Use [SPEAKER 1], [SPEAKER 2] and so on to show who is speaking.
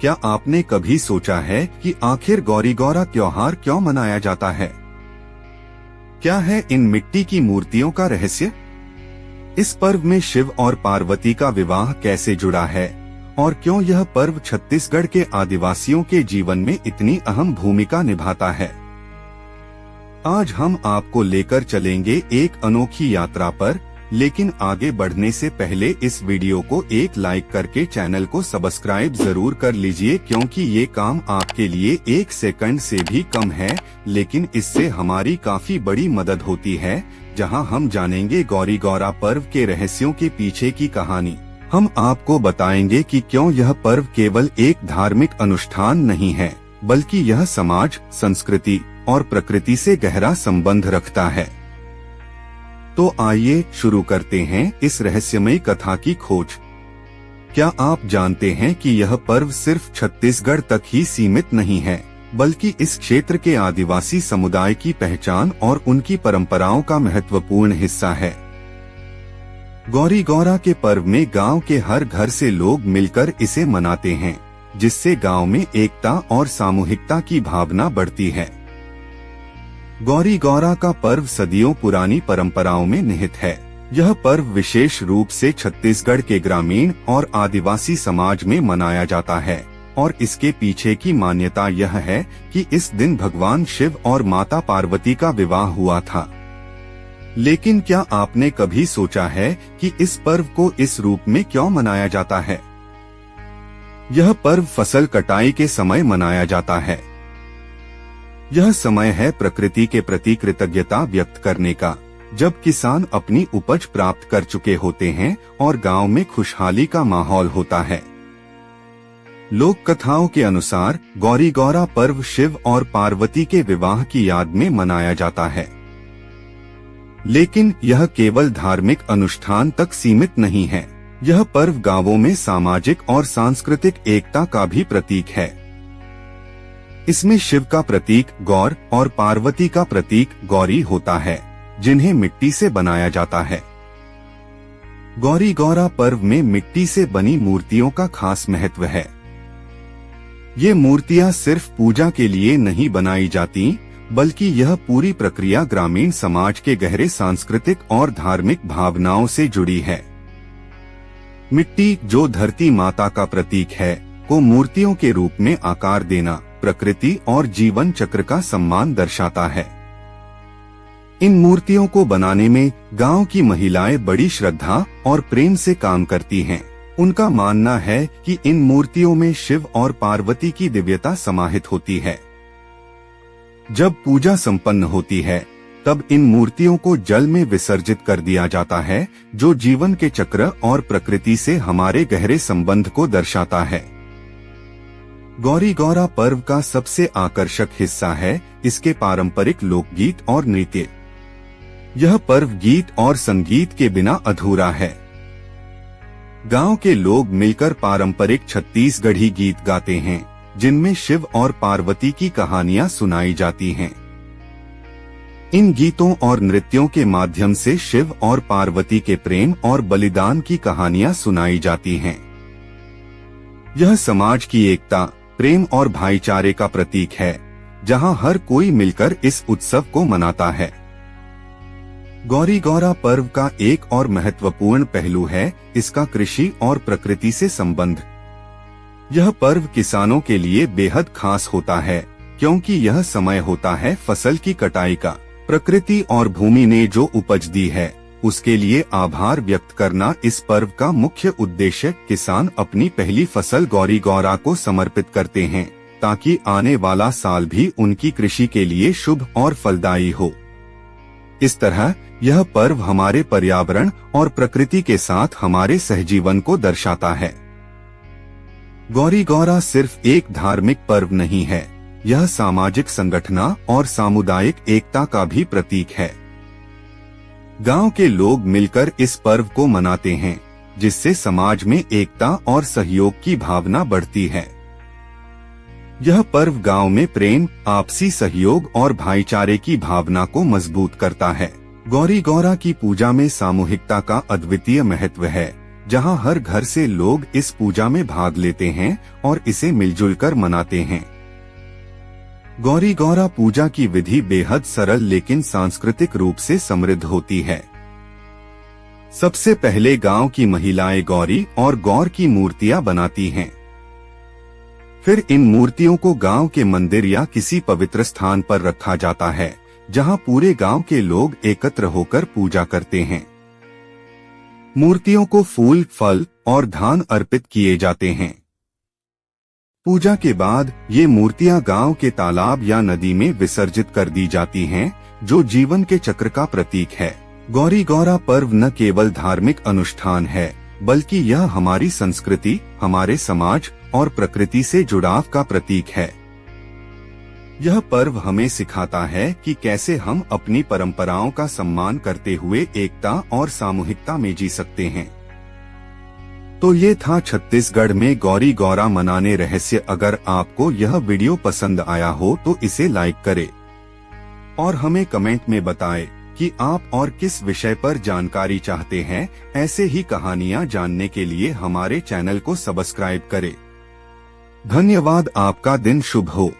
[SPEAKER 1] क्या आपने कभी सोचा है कि आखिर गौरी गौरा त्योहार क्यों मनाया जाता है? क्या है इन मिट्टी की मूर्तियों का रहस्य? इस पर्व में शिव और पार्वती का विवाह कैसे जुड़ा है और क्यों यह पर्व छत्तीसगढ़ के आदिवासियों के जीवन में इतनी अहम भूमिका निभाता है? आज हम आपको लेकर चलेंगे एक अनोखी यात्रा पर, लेकिन आगे बढ़ने से पहले इस वीडियो को एक लाइक करके चैनल को सब्सक्राइब जरूर कर लीजिए, क्योंकि ये काम आपके लिए 1 सेकंड से भी कम है, लेकिन इससे हमारी काफी बड़ी मदद होती है। जहां हम जानेंगे गौरी गौरा पर्व के रहस्यों के पीछे की कहानी। हम आपको बताएंगे कि क्यों यह पर्व केवल एक धार्मिक अनुष्ठान नहीं है, बल्कि यह समाज, संस्कृति और प्रकृति से गहरा संबंध रखता है। तो आइए शुरू करते हैं इस रहस्यमयी कथा की खोज। क्या आप जानते हैं कि यह पर्व सिर्फ छत्तीसगढ़ तक ही सीमित नहीं है, बल्कि इस क्षेत्र के आदिवासी समुदाय की पहचान और उनकी परंपराओं का महत्वपूर्ण हिस्सा है। गौरी गौरा के पर्व में गांव के हर घर से लोग मिलकर इसे मनाते हैं, जिससे गांव में एकता और सामूहिकता की भावना बढ़ती है। गौरी गौरा का पर्व सदियों पुरानी परंपराओं में निहित है। यह पर्व विशेष रूप से छत्तीसगढ़ के ग्रामीण और आदिवासी समाज में मनाया जाता है, और इसके पीछे की मान्यता यह है कि इस दिन भगवान शिव और माता पार्वती का विवाह हुआ था। लेकिन क्या आपने कभी सोचा है कि इस पर्व को इस रूप में क्यों मनाया जाता है? यह पर्व फसल कटाई के समय मनाया जाता है। यह समय है प्रकृति के प्रति कृतज्ञता व्यक्त करने का, जब किसान अपनी उपज प्राप्त कर चुके होते हैं और गांव में खुशहाली का माहौल होता है। लोक कथाओं के अनुसार गौरी गौरा पर्व शिव और पार्वती के विवाह की याद में मनाया जाता है। लेकिन यह केवल धार्मिक अनुष्ठान तक सीमित नहीं है। यह पर्व गांवों में सामाजिक और सांस्कृतिक एकता का भी प्रतीक है। इसमें शिव का प्रतीक गौर और पार्वती का प्रतीक गौरी होता है, जिन्हें मिट्टी से बनाया जाता है। गौरी गौरा पर्व में मिट्टी से बनी मूर्तियों का खास महत्व है। ये मूर्तियां सिर्फ पूजा के लिए नहीं बनाई जाती, बल्कि यह पूरी प्रक्रिया ग्रामीण समाज के गहरे सांस्कृतिक और धार्मिक भावनाओं से जुड़ी है। मिट्टी, जो धरती माता का प्रतीक है, को मूर्तियों के रूप में आकार देना प्रकृति और जीवन चक्र का सम्मान दर्शाता है। इन मूर्तियों को बनाने में गांव की महिलाएं बड़ी श्रद्धा और प्रेम से काम करती हैं। उनका मानना है कि इन मूर्तियों में शिव और पार्वती की दिव्यता समाहित होती है। जब पूजा संपन्न होती है, तब इन मूर्तियों को जल में विसर्जित कर दिया जाता है, जो जीवन के चक्र और प्रकृति से हमारे गहरे संबंध को दर्शाता है। गौरी गौरा पर्व का सबसे आकर्षक हिस्सा है इसके पारंपरिक लोकगीत और नृत्य। यह पर्व गीत और संगीत के बिना अधूरा है। गांव के लोग मिलकर पारंपरिक छत्तीसगढ़ी गीत गाते हैं, जिनमें शिव और पार्वती की कहानियां सुनाई जाती हैं। इन गीतों और नृत्यों के माध्यम से शिव और पार्वती के प्रेम और बलिदान की कहानियां सुनाई जाती हैं। यह समाज की एकता, प्रेम और भाईचारे का प्रतीक है, जहां हर कोई मिलकर इस उत्सव को मनाता है। गौरी गौरा पर्व का एक और महत्वपूर्ण पहलू है इसका कृषि और प्रकृति से संबंध। यह पर्व किसानों के लिए बेहद खास होता है, क्योंकि यह समय होता है फसल की कटाई का। प्रकृति और भूमि ने जो उपज दी है, उसके लिए आभार व्यक्त करना इस पर्व का मुख्य उद्देश्य। किसान अपनी पहली फसल गौरी गौरा को समर्पित करते हैं, ताकि आने वाला साल भी उनकी कृषि के लिए शुभ और फलदायी हो। इस तरह यह पर्व हमारे पर्यावरण और प्रकृति के साथ हमारे सहजीवन को दर्शाता है। गौरी गौरा सिर्फ एक धार्मिक पर्व नहीं है, यह सामाजिक संगठन और सामुदायिक एकता का भी प्रतीक है। गांव के लोग मिलकर इस पर्व को मनाते हैं, जिससे समाज में एकता और सहयोग की भावना बढ़ती है। यह पर्व गांव में प्रेम, आपसी सहयोग और भाईचारे की भावना को मजबूत करता है। गौरी गौरा की पूजा में सामूहिकता का अद्वितीय महत्व है, जहां हर घर से लोग इस पूजा में भाग लेते हैं और इसे मिलजुल कर मनाते हैं। गौरी गौरा पूजा की विधि बेहद सरल लेकिन सांस्कृतिक रूप से समृद्ध होती है। सबसे पहले गांव की महिलाएं गौरी और गौर की मूर्तियां बनाती हैं। फिर इन मूर्तियों को गांव के मंदिर या किसी पवित्र स्थान पर रखा जाता है, जहां पूरे गांव के लोग एकत्र होकर पूजा करते हैं। मूर्तियों को फूल, फल और धान अर्पित किए जाते हैं। पूजा के बाद ये मूर्तियां गांव के तालाब या नदी में विसर्जित कर दी जाती हैं, जो जीवन के चक्र का प्रतीक है। गौरी गौरा पर्व न केवल धार्मिक अनुष्ठान है, बल्कि यह हमारी संस्कृति, हमारे समाज और प्रकृति से जुड़ाव का प्रतीक है। यह पर्व हमें सिखाता है कि कैसे हम अपनी परंपराओं का सम्मान करते हुए एकता और सामूहिकता में जी सकते हैं। तो ये था छत्तीसगढ़ में गौरी गौरा मनाने रहस्य। अगर आपको यह वीडियो पसंद आया हो तो इसे लाइक करें और हमें कमेंट में बताएं कि आप और किस विषय पर जानकारी चाहते हैं। ऐसे ही कहानियां जानने के लिए हमारे चैनल को सब्सक्राइब करें। धन्यवाद। आपका दिन शुभ हो।